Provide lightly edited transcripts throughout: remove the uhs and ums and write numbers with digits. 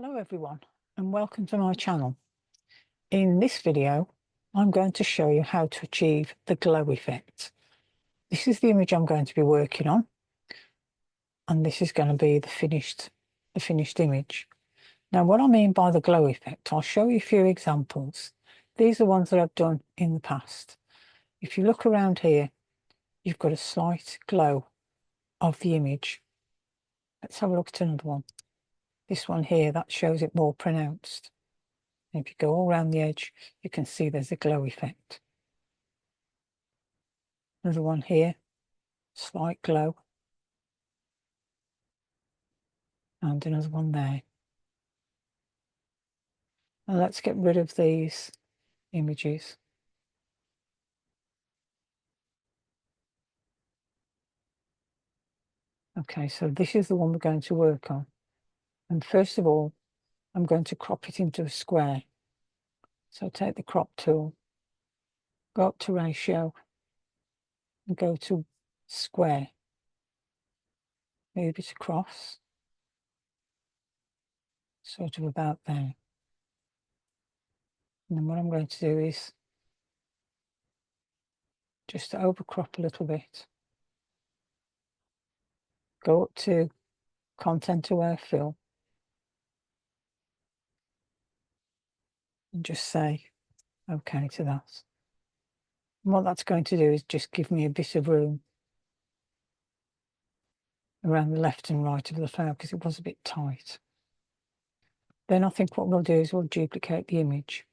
Hello everyone and welcome to my channel. In this video I'm going to show you how to achieve the glow effect. This is the image I'm going to be working on and this is going to be the finished image. Now what I mean by the glow effect, I'll show you a few examples. These are ones that I've done in the past. If you look around here you've got a slight glow of the image. Let's have a look at another one. This one here, that shows it more pronounced. If you go all around the edge, you can see there's a glow effect. Another one here, slight glow. And another one there. Now let's get rid of these images. Okay, so this is the one we're going to work on. And first of all, I'm going to crop it into a square. So take the crop tool, go up to ratio, and go to square. Move it across, sort of about there. And then what I'm going to do is just overcrop a little bit. Go up to content aware fill. And just say okay to that. And what that's going to do is just give me a bit of room around the left and right of the flower because it was a bit tight. Then I think what we'll do is we'll duplicate the image.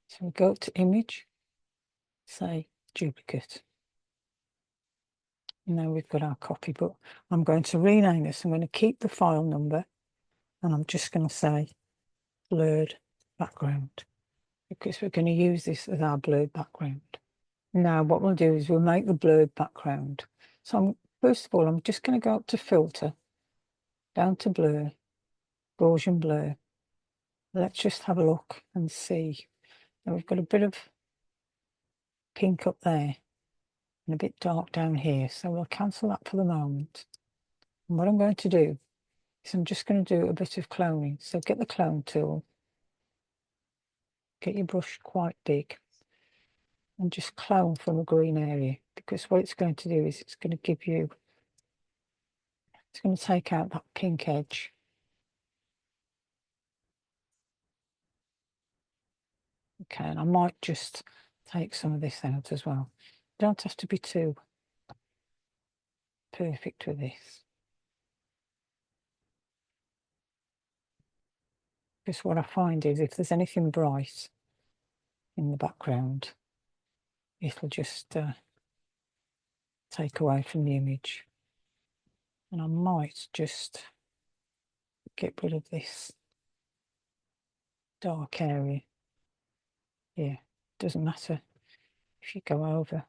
So we'll go to image, say duplicate. Now we've got our copy, but I'm going to rename this. I'm going to keep the file number and I'm just going to say blurred background because we're going to use this as our blurred background. Now what we'll do is we'll make the blurred background. So first of all, I'm just going to go up to filter, down to blur, Gaussian blur. Let's just have a look and see. Now we've got a bit of pink up there and a bit dark down here. So we'll cancel that for the moment. And what I'm going to do is I'm just going to do a bit of cloning. So get the clone tool, get your brush quite big and just clone from a green area because what it's going to do is it's going to take out that pink edge. Okay, and I might just take some of this out as well. You don't have to be too perfect with this. Because what I find is if there's anything bright in the background, it'll just take away from the image. And I might just get rid of this dark area here. Doesn't matter if you go over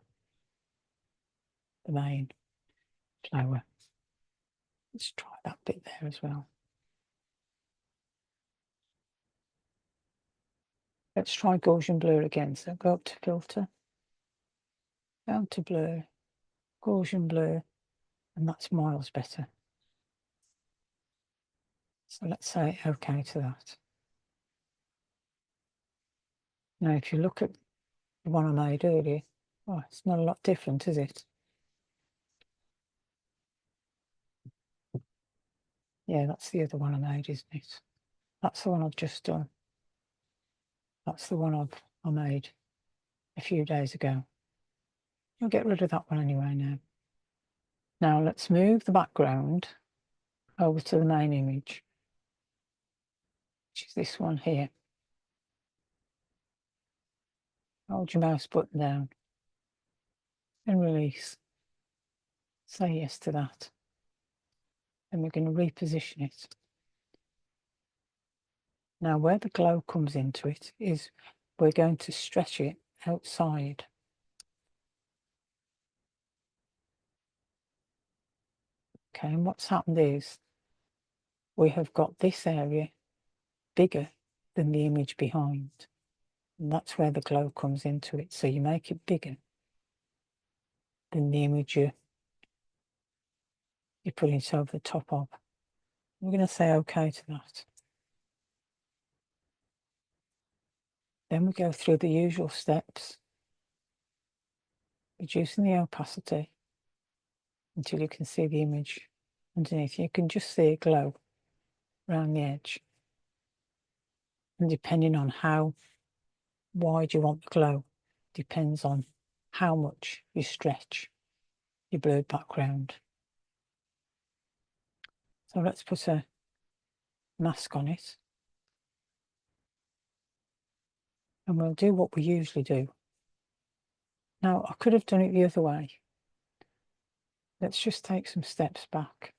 the main flower. Let's try that bit there as well. Let's try Gaussian blur again. So go up to filter, down to blur, Gaussian blur, and that's miles better. So let's say okay to that. Now if you look at the one I made earlier, oh, it's not a lot different, is it? Yeah, that's the other one I made, isn't it? That's the one I've just done. That's the one I made a few days ago. I'll get rid of that one anyway now. Now let's move the background over to the main image, which is this one here. Hold your mouse button down and release. Say yes to that. Then we're going to reposition it. Now where the glow comes into it is we're going to stretch it outside. Okay, and what's happened is we have got this area bigger than the image behind. And that's where the glow comes into it. So you make it bigger than the image you're putting it over the top of. We're going to say okay to that. Then we go through the usual steps, reducing the opacity until you can see the image underneath. You can just see a glow around the edge. And depending on how wide you want the glow, depends on how much you stretch your blurred background. So let's put a mask on it. And we'll do what we usually do. Now, I could have done it the other way. Let's just take some steps back.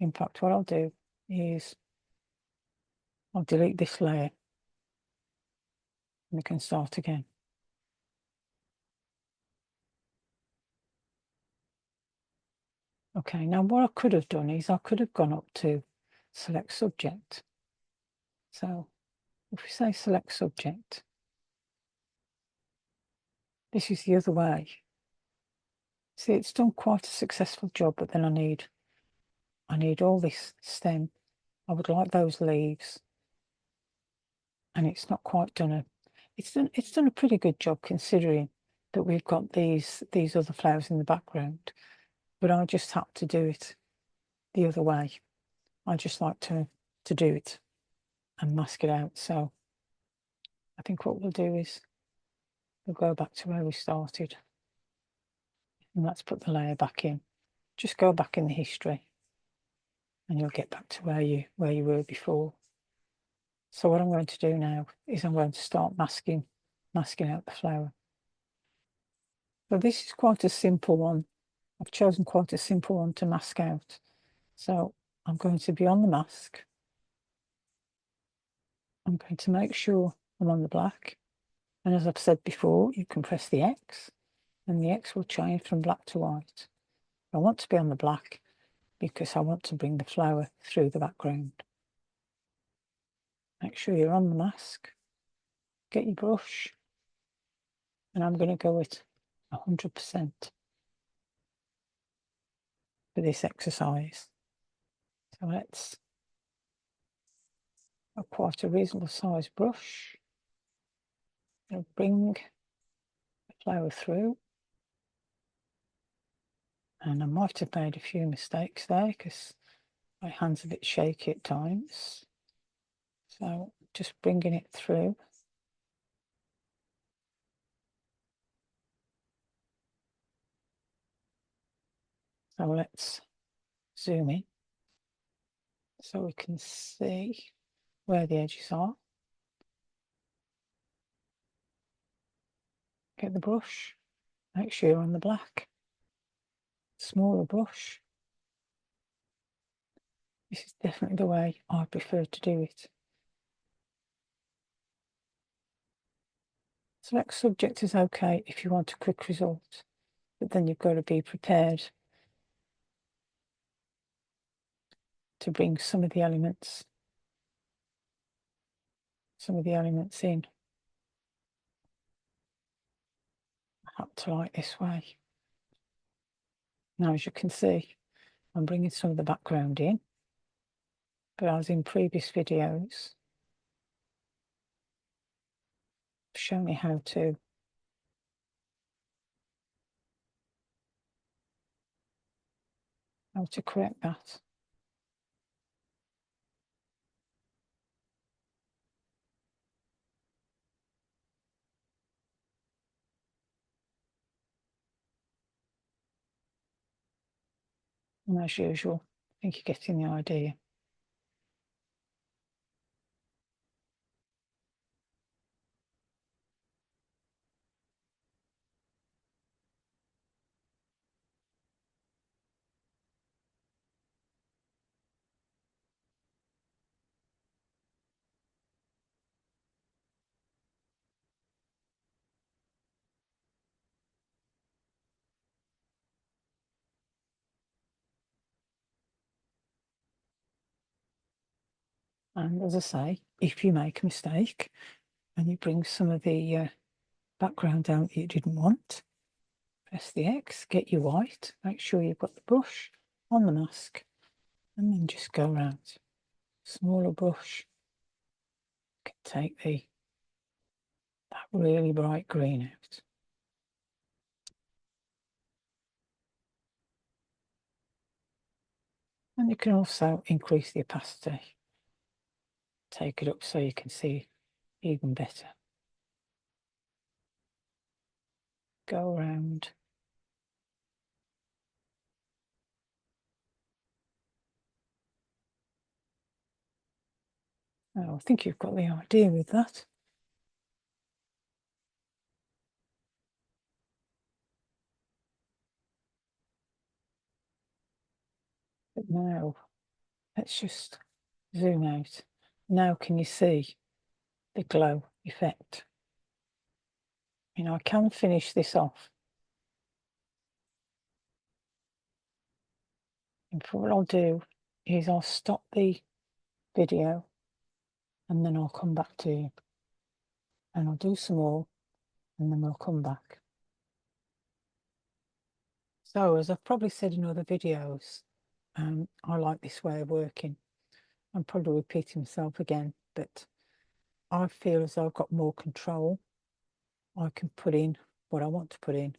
In fact, what I'll do is I'll delete this layer and we can start again. Okay, now what I could have done is I could have gone up to select subject. So if we say select subject, this is the other way. See, it's done quite a successful job, but then I need all this stem. I would like those leaves. And it's not quite done it's done a pretty good job considering that we've got these other flowers in the background. But I just had to do it the other way. I just like to do it and mask it out. So I think what we'll do is we'll go back to where we started. And let's put the layer back in. Just go back in the history and you'll get back to where you were before. So what I'm going to do now is I'm going to start masking out the flower. So this is quite a simple one. I've chosen quite a simple one to mask out. So I'm going to be on the mask. I'm going to make sure I'm on the black. And as I've said before, you can press the X and the X will change from black to white. I want to be on the black because I want to bring the flower through the background. Make sure you're on the mask. Get your brush. And I'm going to go at 100% for this exercise. So let's have quite a reasonable size brush. I'll bring the flower through. And I might have made a few mistakes there because my hand's a bit shaky at times. So just bringing it through. So let's zoom in so we can see where the edges are. Get the brush, make sure you're on the black. Smaller brush. This is definitely the way I prefer to do it. Select subject is okay if you want a quick result, but then you've got to be prepared to bring some of the elements in. Up to like this way. Now, as you can see, I'm bringing some of the background in, but as in previous videos, I've shown you how to correct that. And as usual, I think you're getting the idea. And as I say, if you make a mistake and you bring some of the background down that you didn't want, press the X, get your white, make sure you've got the brush on the mask, and then just go around. Smaller brush, you can take the that really bright green out. And you can also increase the opacity. Take it up so you can see even better. Go around. Oh, I think you've got the idea with that. But now, let's just zoom out. Now can you see the glow effect? You know, I can finish this off. And what I'll do is I'll stop the video and then I'll come back to you. And I'll do some more and then we'll come back. So as I've probably said in other videos, I like this way of working. I'm probably repeating myself again, but I feel as though I've got more control. I can put in what I want to put in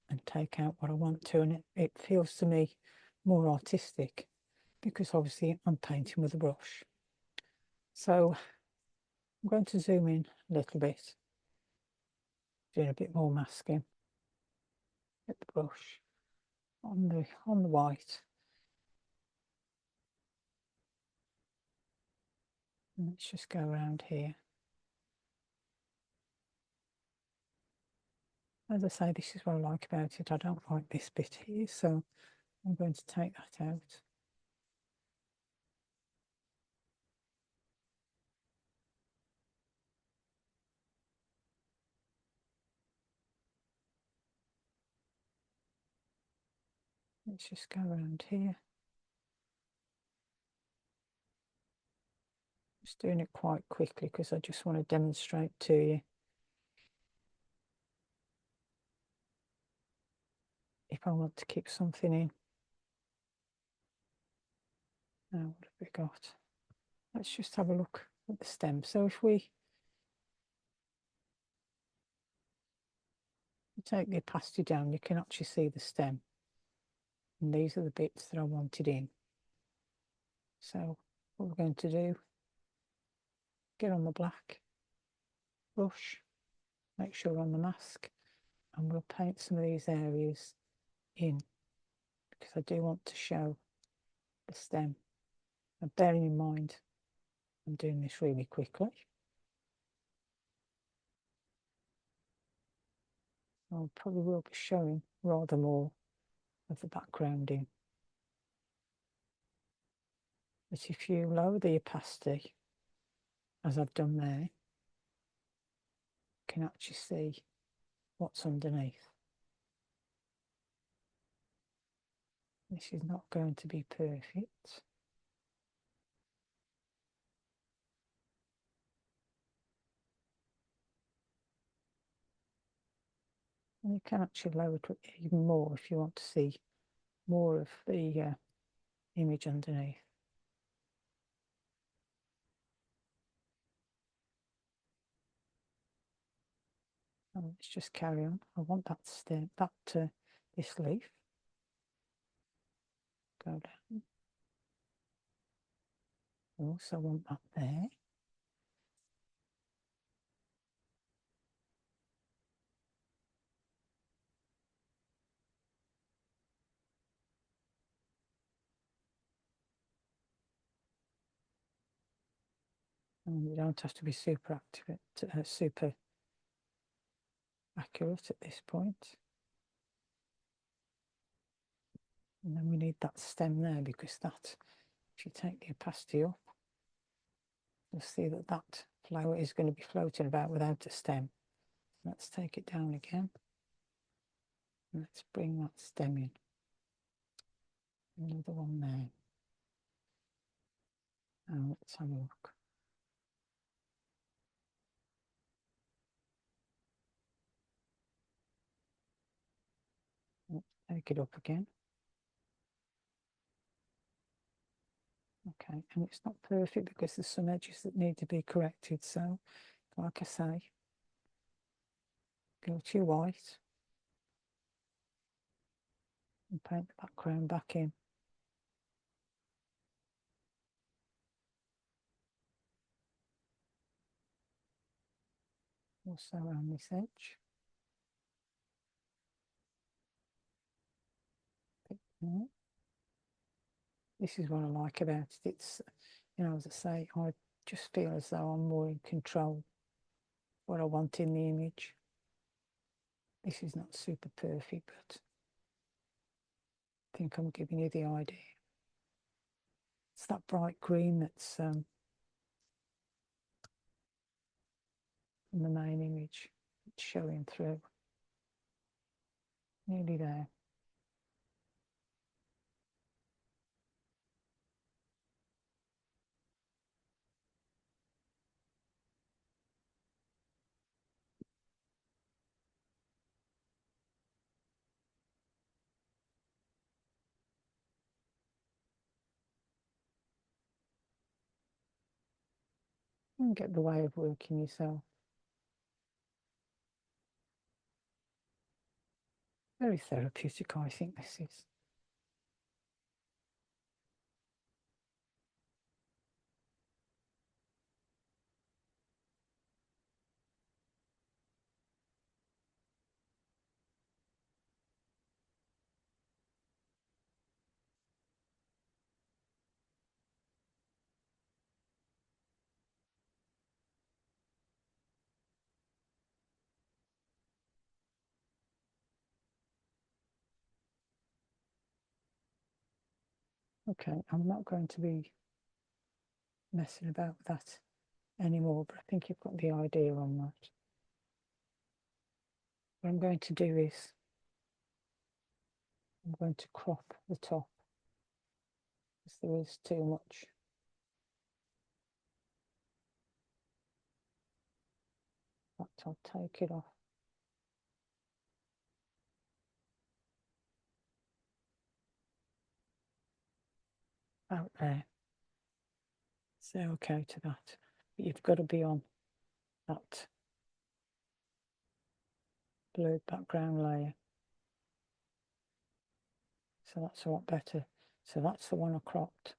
and take out what I want to, and it feels to me more artistic because obviously I'm painting with a brush. So I'm going to zoom in a little bit, doing a bit more masking with the brush on the white. And let's just go around here. As I say, this is what I like about it. I don't like this bit here, so I'm going to take that out. Let's just go around here. Just doing it quite quickly because I just want to demonstrate to you. If I want to keep something in. Now, what have we got? Let's just have a look at the stem. So if we take the opacity down, you can actually see the stem. And these are the bits that I wanted in. So what we're going to do, get on the black brush, make sure we're on the mask, and we'll paint some of these areas in because I do want to show the stem. And bearing in mind, I'm doing this really quickly. I probably will be showing rather more of the background in. But if you lower the opacity, as I've done there, you can actually see what's underneath. This is not going to be perfect. And you can actually lower it even more if you want to see more of the image underneath. And let's just carry on. I want that stem, this leaf. Go down. I also want that there. And you don't have to be super super accurate at this point. And then we need that stem there because that, if you take the opacity up, you'll see that that flower is going to be floating about without a stem. Let's take it down again. Let's bring that stem in. Another one there. Now let's have a look. Let's take it up again. Okay, and it's not perfect because there's some edges that need to be corrected. So, like I say, go to your white and paint the background back in. Also around this edge. This is what I like about it. It's, you know, as I say, I just feel as though I'm more in control of what I want in the image. This is not super perfect, but I think I'm giving you the idea. It's that bright green that's in the main image. It's showing through. Nearly there. And get the way of working yourself. Very therapeutic, I think this is. Okay, I'm not going to be messing about with that anymore, but I think you've got the idea on that. What I'm going to do is I'm going to crop the top because there is too much. In fact, I'll take it off. Out there. Say okay to that. But you've got to be on that blurred background layer. So that's a lot better. So that's the one I cropped.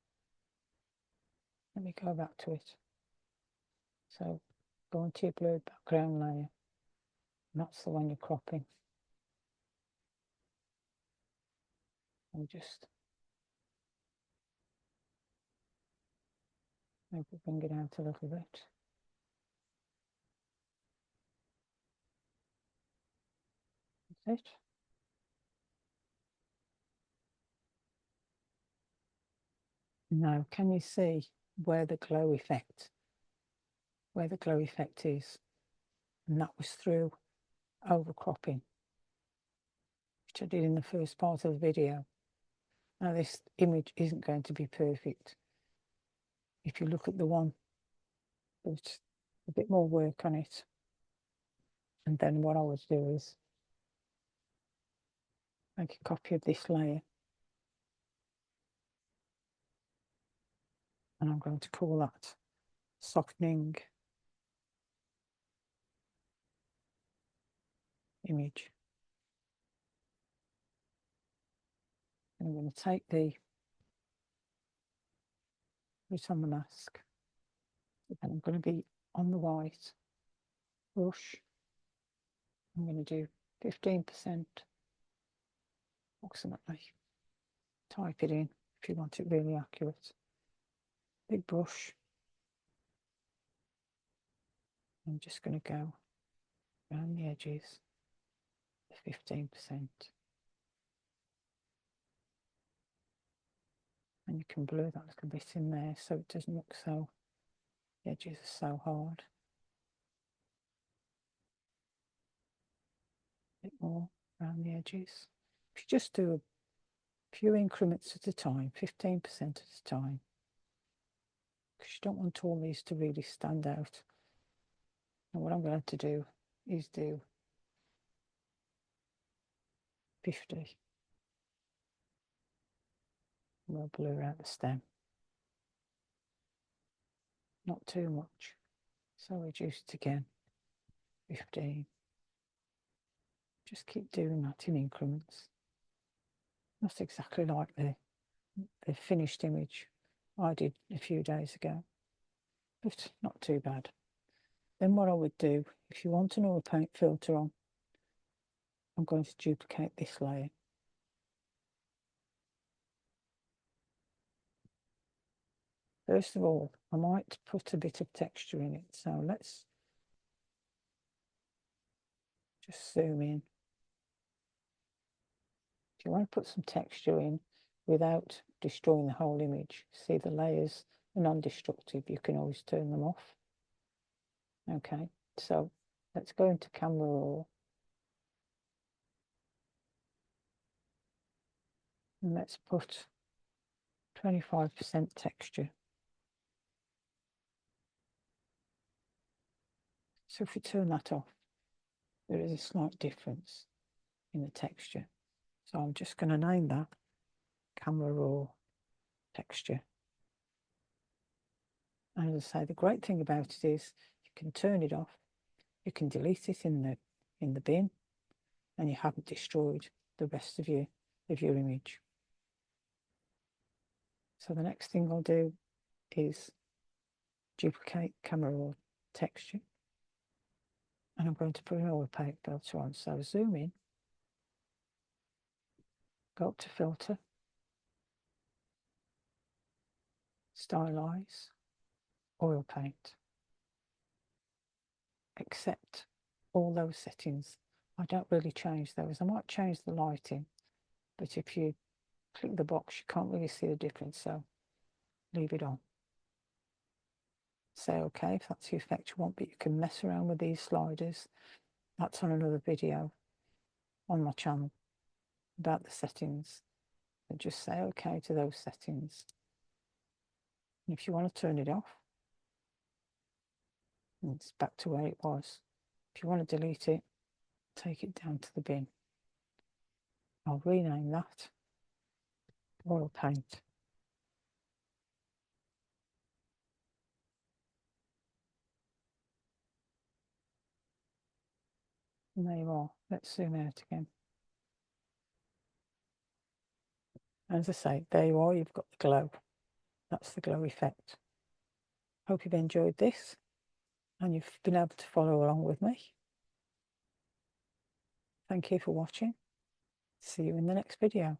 Let me go back to it. So go into your blurred background layer. And that's the one you're cropping. And just maybe bring it out a little bit. That's it. Now, can you see where the glow effect is? And that was through overcropping, which I did in the first part of the video. Now, this image isn't going to be perfect. If you look at the one, there's a bit more work on it. And then what I would do is make a copy of this layer. And I'm going to call that softening image. And I'm going to take put it on the mask. And I'm going to be on the white brush. I'm going to do 15% approximately. Type it in if you want it really accurate. Big brush. I'm just going to go around the edges, 15%. And you can blur that little bit in there so it doesn't look so, the edges are so hard. A bit more around the edges. If you just do a few increments at a time, 15% at a time, because you don't want all these to really stand out. And what I'm going to do is do 50. We'll blur out the stem. Not too much. So reduce it again. 15. Just keep doing that in increments. Not exactly like the finished image I did a few days ago, but not too bad. Then what I would do, if you want an oil paint filter on, I'm going to duplicate this layer. First of all, I might put a bit of texture in it. So let's just zoom in. If you want to put some texture in without destroying the whole image, see the layers are non-destructive, you can always turn them off. Okay, so let's go into Camera Raw. And let's put 25% texture. So if we turn that off, there is a slight difference in the texture. So I'm just going to name that Camera Raw Texture. And as I say, the great thing about it is you can turn it off, you can delete it in the bin, and you haven't destroyed the rest of your image. So the next thing I'll do is duplicate Camera Raw Texture, and I'm going to put an oil paint filter on. So zoom in, go up to Filter, Stylize, Oil Paint. Accept all those settings. I don't really change those. I might change the lighting, but if you click the box, you can't really see the difference, so leave it on. Say okay if that's the effect you want, but you can mess around with these sliders. That's on another video on my channel about the settings. And just say okay to those settings. And if you want to turn it off, it's back to where it was. If you want to delete it, take it down to the bin. I'll rename that Oil Paint. And there you are. Let's zoom out again. As I say, there you are, you've got the glow. That's the glow effect. Hope you've enjoyed this and you've been able to follow along with me. Thank you for watching. See you in the next video.